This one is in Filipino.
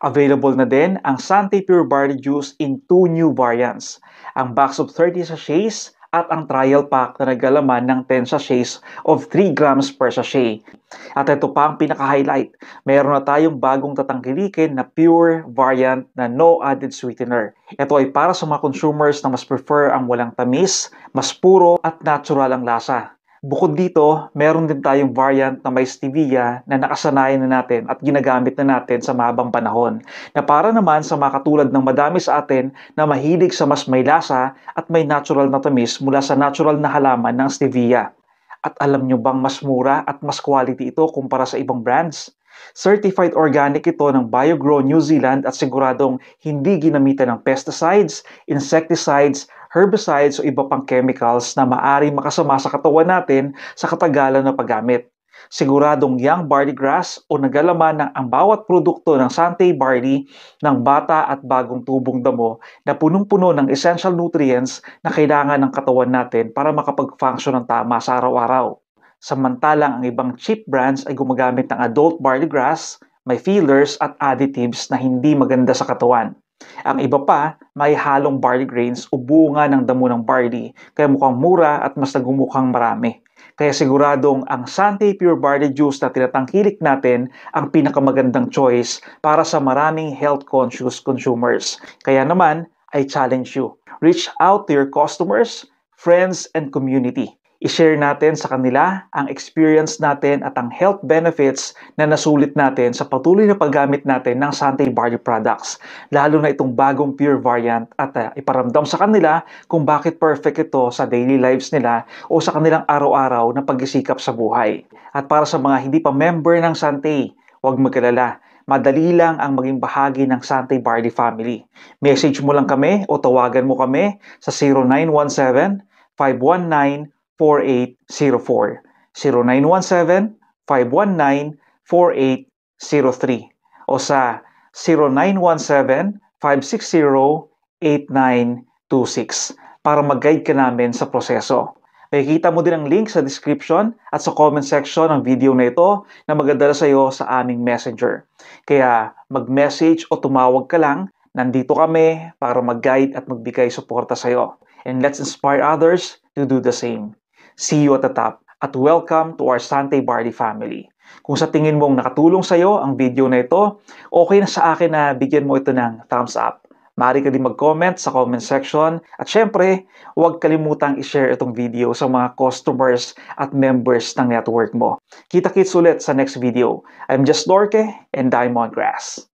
Available na din ang Sante Pure Barley Juice in 2 new variants. Ang box of 30 sachets at ang trial pack na naglalaman ng 10 sachets of 3 grams per sachet. At ito pa ang pinaka-highlight. Meron na tayong bagong tatangkilikin na pure variant na no added sweetener. Ito ay para sa mga consumers na mas prefer ang walang tamis, mas puro at natural ang lasa. Bukod dito, meron din tayong variant na may stevia na nakasanayan na natin at ginagamit na natin sa mahabang panahon. Na para naman sa mga katulad ng madami sa atin na mahilig sa mas may lasa at may natural na tamis mula sa natural na halaman ng stevia. At alam nyo bang mas mura at mas quality ito kumpara sa ibang brands? Certified organic ito ng BioGrow New Zealand at siguradong hindi ginamitan ng pesticides, insecticides, herbicides o iba pang chemicals na maaaring makasama sa katawan natin sa katagalan na paggamit. Siguradong young barley grass o naglalaman ng ang bawat produkto ng Sante Barley ng bata at bagong tubong damo na punong-puno ng essential nutrients na kailangan ng katawan natin para makapag-function ng tama sa araw-araw. Samantalang ang ibang cheap brands ay gumagamit ng adult barley grass, may fillers at additives na hindi maganda sa katawan. Ang iba pa, may halong barley grains o bunga ng damo ng barley, kaya mukhang mura at mas nagumukhang marami. Kaya siguradong ang Sante Pure Barley Juice na tinatangkilik natin ang pinakamagandang choice para sa maraming health-conscious consumers. Kaya naman, I challenge you. Reach out to your customers, friends, and community. I-share natin sa kanila ang experience natin at ang health benefits na nasulit natin sa patuloy na paggamit natin ng Sante Barley products, lalo na itong bagong pure variant at iparamdam sa kanila kung bakit perfect ito sa daily lives nila o sa kanilang araw-araw na pagsisikap sa buhay. At para sa mga hindi pa member ng Sante, huwag mag-alala. Madali lang ang maging bahagi ng Sante Barley family. Message mo lang kami o tawagan mo kami sa 0917-519-4804, 0917-519-4803 o sa 0917-560-8926 para mag-guide ka namin sa proseso. Makikita mo din ang link sa description at sa comment section ng video na ito na magdadala sa iyo sa aming messenger. Kaya mag-message o tumawag ka lang, nandito kami para mag-guide at magbigay suporta sa iyo. And let's inspire others to do the same. See you at the top at welcome to our Sante Barley family. Kung sa tingin mong nakatulong sa iyo ang video na ito, okay na sa akin na bigyan mo ito ng thumbs up. Maaari ka din mag-comment sa comment section at syempre, huwag kalimutang i-share itong video sa mga customers at members ng network mo. Kita-kits ulit sa next video. I'm just Lorke and I'm on grass.